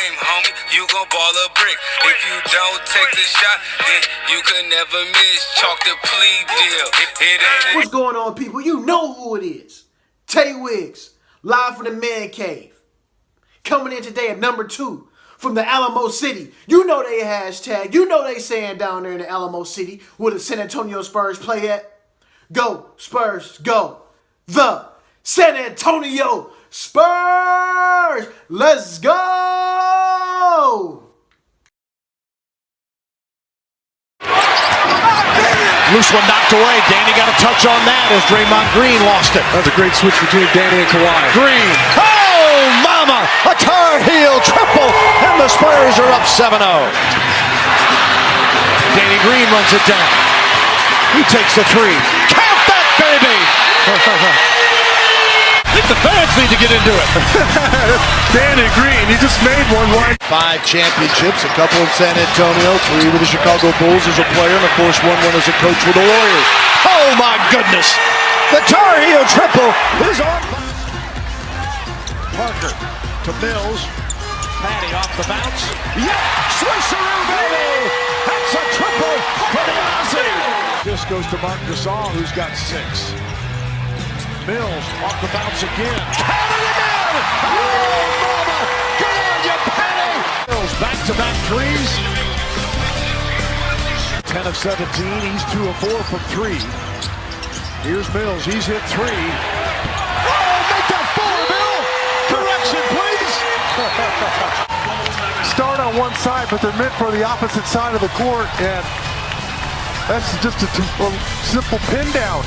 game, homie, you gon' ball a brick. If you don't take the shot, then you could never miss. Chalk the plea deal. What's going on, people? You know who it is. Tay Wiggs, live from the Man Cave. Coming in today at number 2 from the Alamo City. You know they hashtag. You know they saying down there in the Alamo City where the San Antonio Spurs play at. Go, Spurs, go. The San Antonio Spurs. Let's go. Loose one knocked away. Danny got a touch on that as Draymond Green lost it. That's a great switch between Danny and Kawhi. Green. Oh, mama! A Tar Heel triple, and the Spurs are up 7-0. Danny Green runs it down. He takes the three. Count that, baby! I think the fans need to get into it. Danny Green, he just made one right. 5 championships, a couple in San Antonio, 3 with the Chicago Bulls as a player, and of course one as a coach with the Warriors. Oh my goodness! The Tar Heel triple is on. Parker to Mills. Patty off the bounce. Yeah! Swisheroo, baby! That's a triple for the Aussie! This goes to Marc Gasol, who's got 6. Mills off the bounce again. Patty again! Oh, mama! Come on, you Patty! Mills back-to-back threes. 10 of 17. He's 2 of 4 from 3. Here's Mills. He's hit 3. Oh, make that 4, Bill! Correction, please! Start on one side, but they're meant for the opposite side of the court, and that's just a simple pin down.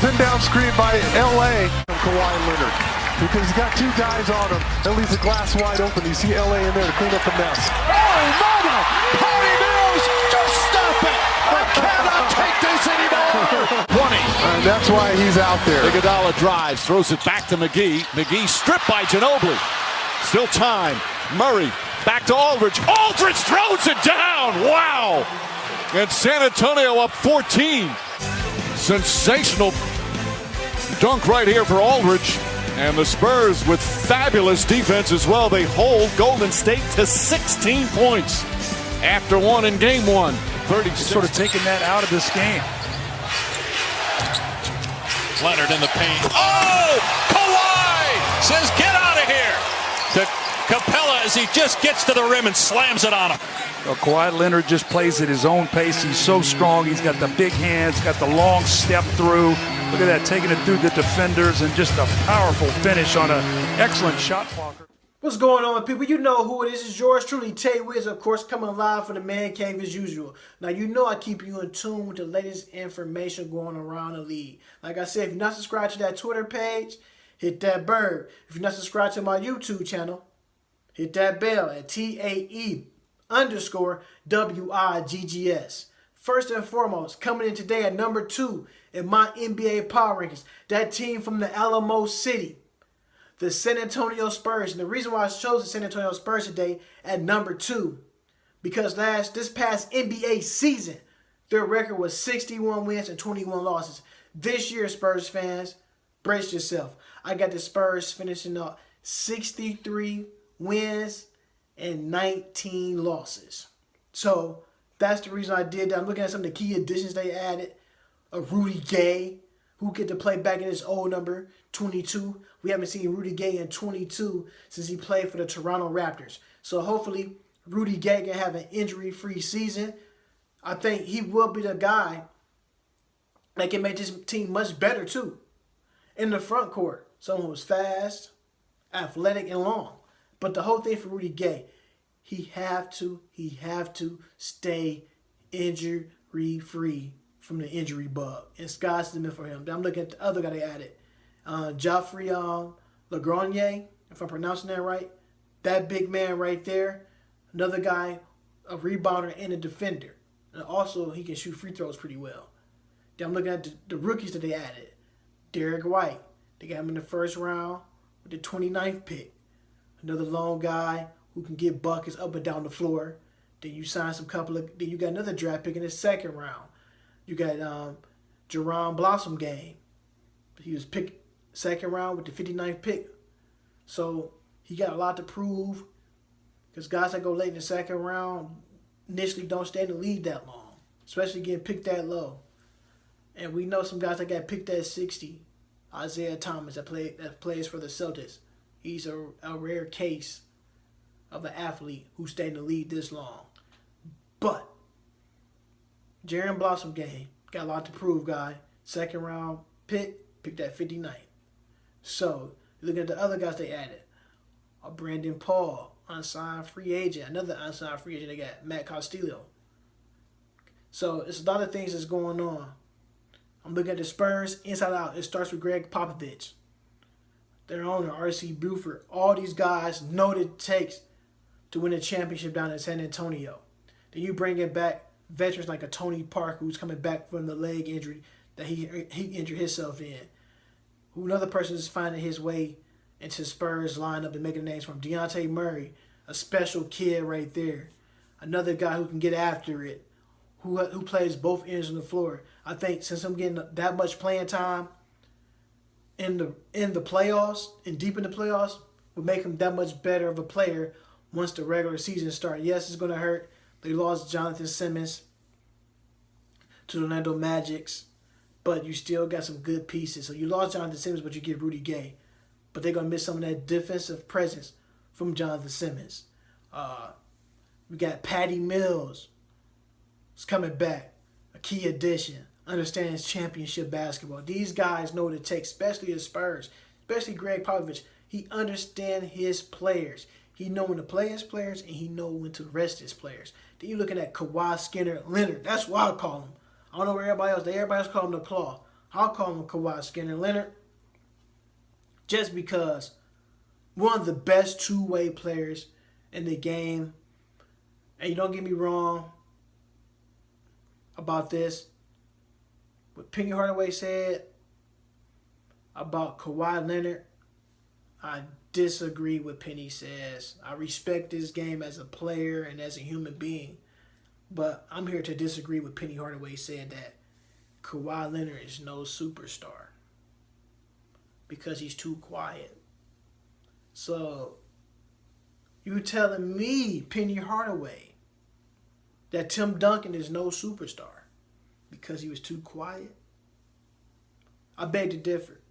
Pin down screen by LA from Kawhi Leonard. Because he's got 2 guys on him. That leaves the glass wide open. You see LA in there to clean up the mess. Oh, mama! Patty Mills! Just stop it! I cannot take this anymore! 20. And that's why he's out there. Iguodala drives, throws it back to McGee. McGee stripped by Ginobili. Still time. Murray back to Aldridge. Aldridge throws it down! Wow! And San Antonio up 14. Sensational dunk right here for Aldridge. And the Spurs with fabulous defense as well. They hold Golden State to 16 points after one in game 1. 36. Sort of taking that out of this game. Leonard in the paint. Oh! Kawhi says, get out of here! To Capella as he just gets to the rim and slams it on him. Well, Kawhi Leonard just plays at his own pace. He's so strong. He's got the big hands, got the long step through. Look at that, taking it through the defenders and just a powerful finish on an excellent shot blocker. What's going on, people? You know who it is. It's yours truly, Tay Wiz, of course, coming live from the Man Cave as usual. Now, you know I keep you in tune with the latest information going around the league. Like I said, if you're not subscribed to that Twitter page, hit that bird. If you're not subscribed to my YouTube channel, hit that bell at TAE_WIGGS. First and foremost, coming in today at number 2 in my NBA Power Rankings, that team from the Alamo City, the San Antonio Spurs. And the reason why I chose the San Antonio Spurs today at number 2, because this past NBA season, their record was 61 wins and 21 losses. This year, Spurs fans, brace yourself. I got the Spurs finishing up 63 wins and 19 losses. So that's the reason I did that. I'm looking at some of the key additions they added. A Rudy Gay, who get to play back in his old number, 22. We haven't seen Rudy Gay in 22 since he played for the Toronto Raptors. So hopefully Rudy Gay can have an injury-free season. I think he will be the guy that can make this team much better too. In the front court, someone who's fast, athletic, and long. But the whole thing for Rudy Gay, he have to stay injury-free from the injury bug. And sky's the limit for him. I'm looking at the other guy they added. Joffrey Lagronier, if I'm pronouncing that right. That big man right there. Another guy, a rebounder and a defender. And also, he can shoot free throws pretty well. Then I'm looking at the rookies that they added. Derek White. They got him in the first round with the 29th pick. Another long guy who can get buckets up and down the floor. Then you sign then you got another draft pick in the second round. You got Jerron Blossom game. He was picked second round with the 59th pick. So he got a lot to prove. Because guys that go late in the second round initially don't stay in the league that long, especially getting picked that low. And we know some guys that got picked at 60. Isaiah Thomas that plays for the Celtics. He's a rare case of an athlete who stayed in the league this long. But Jaren Blossom game got a lot to prove, guy. Second round picked at 59. So look at the other guys they added. Brandon Paul, unsigned free agent. Another unsigned free agent. They got Matt Castillo. So it's a lot of things that's going on. I'm looking at the Spurs inside out. It starts with Greg Popovich, their owner, R.C. Buford. All these guys know what it takes to win a championship down in San Antonio. Then you bring it back veterans like a Tony Parker, who's coming back from the leg injury that he injured himself in. Who another person is finding his way into Spurs lineup and making names from. Dejounte Murray, a special kid right there. Another guy who can get after it, who plays both ends of the floor. I think since I'm getting that much playing time in the playoffs and deep in the playoffs, would make him that much better of a player once the regular season starts. Yes, it's going to hurt. They lost Jonathan Simmons to the Orlando Magics, but you still got some good pieces. So you lost Jonathan Simmons, but you get Rudy Gay. But they're going to miss some of that defensive presence from Jonathan Simmons. We got Patty Mills. It's coming back. A key addition. Understands championship basketball. These guys know what it takes, especially the Spurs, especially Greg Popovich. He understands his players. He know when to play his players, and he know when to rest his players. Then you're looking at Kawhi Skinner Leonard. That's what I call him. I don't know where everybody else. Everybody else call him the Claw. I'll call him Kawhi Skinner Leonard. Just because one of the best two-way players in the game. And you don't get me wrong about this. What Penny Hardaway said about Kawhi Leonard, I disagree with Penny says. I respect this game as a player and as a human being. But I'm here to disagree with Penny Hardaway said that Kawhi Leonard is no superstar because he's too quiet. So you telling me, Penny Hardaway, that Tim Duncan is no superstar because he was too quiet? I beg to differ.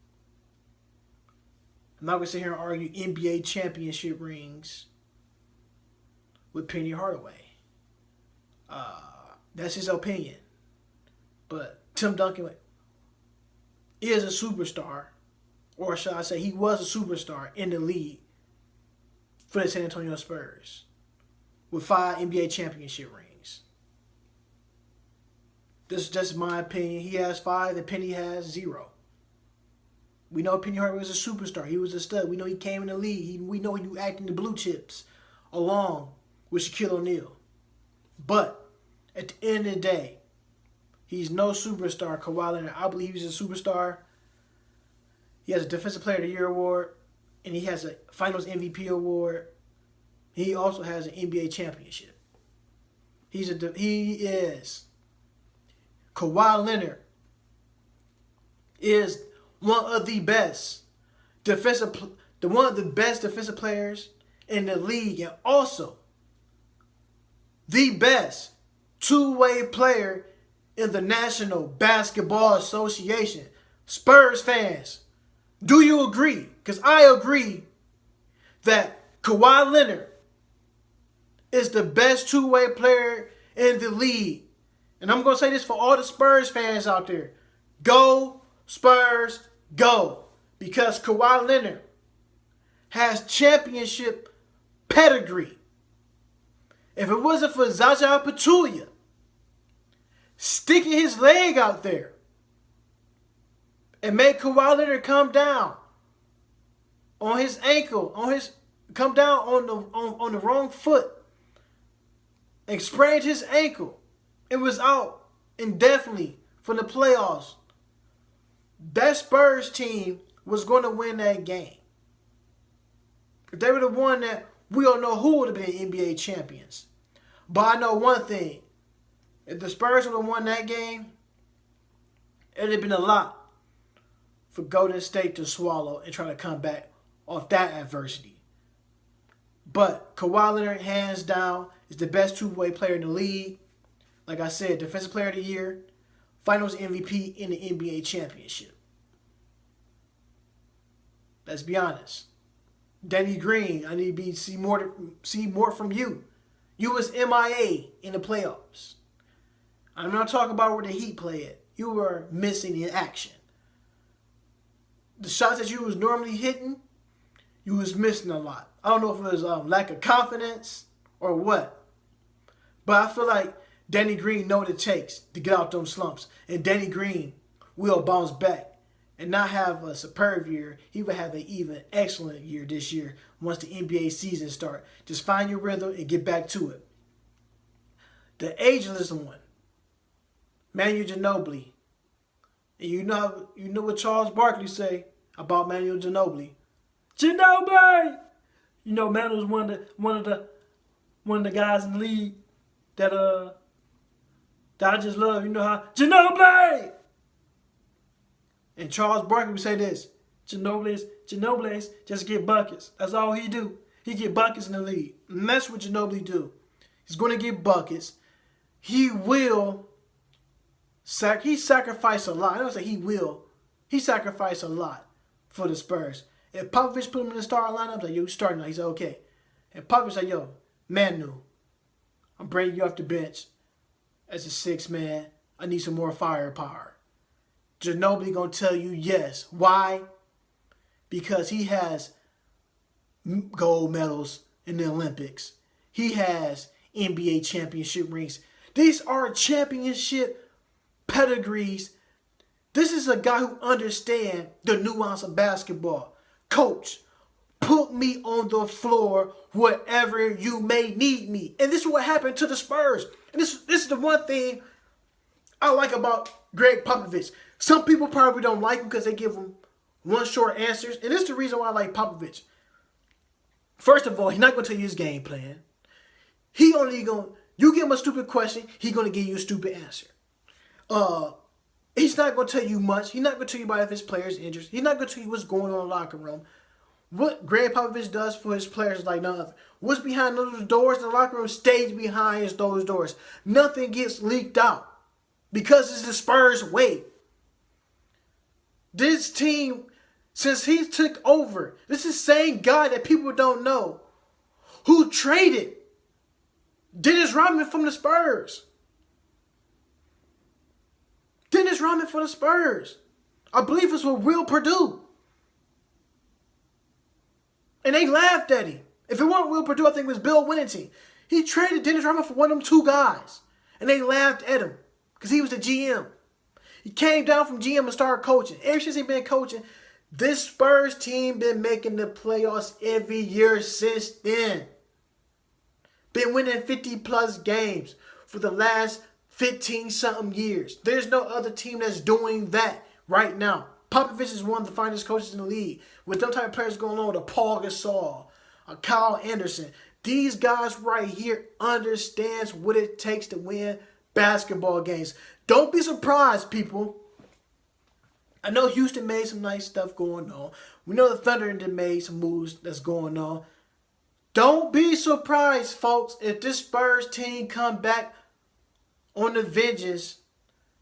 I'm not going to sit here and argue NBA championship rings with Penny Hardaway. That's his opinion. But Tim Duncan is a superstar, or shall I say he was a superstar in the league for the San Antonio Spurs with 5 NBA championship rings. This is just my opinion. He has 5 and Penny has 0. We know Penny Hardaway was a superstar. He was a stud. We know he came in the league. We know he was acting the blue chips along with Shaquille O'Neal. But at the end of the day, he's no superstar, Kawhi Leonard. I believe he's a superstar. He has a Defensive Player of the Year award, and he has a Finals MVP award. He also has an NBA championship. He is. Kawhi Leonard is one of the best one of the best defensive players in the league, and also the best two-way player in the National Basketball Association. Spurs fans, do you agree? Because I agree that Kawhi Leonard is the best two-way player in the league. And I'm going to say this for all the Spurs fans out there. Go, Spurs, go. Because Kawhi Leonard has championship pedigree. If it wasn't for Zaza Pachulia sticking his leg out there and made Kawhi Leonard come down on his ankle, come down on the wrong foot and sprained his ankle and was out indefinitely from the playoffs, that Spurs team was going to win that game. If they would have won that, we don't know who would have been NBA champions. But I know one thing. If the Spurs would have won that game, it would have been a lot for Golden State to swallow and try to come back off that adversity. But Kawhi Leonard, hands down, is the best two-way player in the league. Like I said, Defensive Player of the Year, Finals MVP in the NBA Championship. Let's be honest. Danny Green, I need to see more from you. You was MIA in the playoffs. I'm not talking about where the Heat play at. You were missing in action. The shots that you was normally hitting, you was missing a lot. I don't know if it was lack of confidence or what. But I feel like Danny Green know what it takes to get out them slumps. And Danny Green will bounce back and not have a superb year. He will have an even excellent year this year once the NBA season starts. Just find your rhythm and get back to it. The ageless one, Manu Ginobili. And you know what Charles Barkley say about Manu Ginobili. Ginobili! You know, Manu's one of the guys in the league that I just love. You know how Ginobili! And Charles Barkley would say this: Ginobili's just get buckets. That's all he do. He get buckets in the league. And that's what Ginobili do. He's going to get buckets. He will he sacrificed a lot. I don't say he will. He sacrificed a lot for the Spurs. If Popovich put him in the starting lineup, like, yo, you starting now. He said, okay. And Popovich said, yo, Manu, I'm bringing you off the bench as a sixth man. I need some more firepower. Ginobili going to tell you yes. Why? Because he has gold medals in the Olympics. He has NBA championship rings. These are championship pedigrees. This is a guy who understands the nuance of basketball. Coach, put me on the floor wherever you may need me. And this is what happened to the Spurs. And this is the one thing I like about Greg Popovich. Some people probably don't like him because they give him one short answers. And this is the reason why I like Popovich. First of all, he's not going to tell you his game plan. You give him a stupid question, he's going to give you a stupid answer. He's not going to tell you much. He's not going to tell you about if his players injured. He's not going to tell you what's going on in the locker room. What Greg Popovich does for his players is like none other. What's behind those doors in the locker room stays behind those doors. Nothing gets leaked out because it's the Spurs' way. This team, since he took over, this is the same guy that people don't know who traded Dennis Rodman from the Spurs. Dennis Rodman for the Spurs. I believe it's with Will Purdue. And they laughed at him. If it wasn't Will Purdue, I think it was Bill Winnington. He traded Dennis Rodman for one of them two guys. And they laughed at him because he was the GM. He came down from GM and started coaching. Ever since he's been coaching, this Spurs team been making the playoffs every year since then. Been winning 50-plus games for the last 15-something years. There's no other team that's doing that right now. Popovich is one of the finest coaches in the league. With them type of players going on, with a Paul Gasol, a Kyle Anderson. These guys right here understands what it takes to win basketball games. Don't be surprised, people. I know Houston made some nice stuff going on. We know the Thunder made some moves that's going on. Don't be surprised, folks, if this Spurs team come back on the vengeance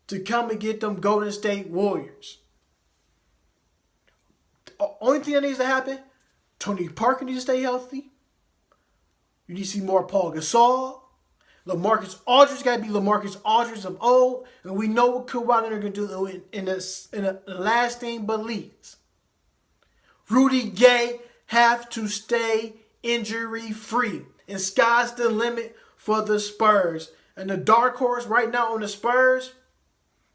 to come and get them Golden State Warriors. The only thing that needs to happen, Tony Parker needs to stay healthy. You need to see more Paul Gasol. LaMarcus Aldridge got to be LaMarcus Aldridge of old. And we know what Kawhi Leonard going to do in the last thing but least. Rudy Gay have to stay injury-free. And sky's the limit for the Spurs. And the dark horse right now on the Spurs,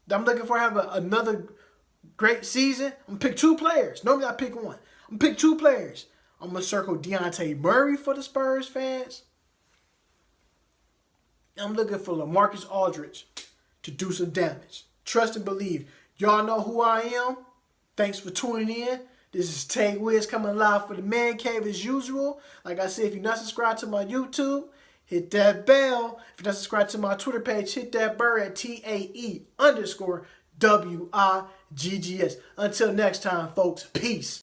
that I'm looking for have another great season. I'm going to pick two players. Normally I pick one. I'm going to pick two players. I'm going to circle Dejounte Murray for the Spurs fans. I'm looking for LaMarcus Aldridge to do some damage. Trust and believe. Y'all know who I am. Thanks for tuning in. This is Tay Wiz coming live for the Man Cave as usual. Like I said, if you're not subscribed to my YouTube, hit that bell. If you're not subscribed to my Twitter page, hit that bird at TAE_WIGGS. Until next time, folks, peace.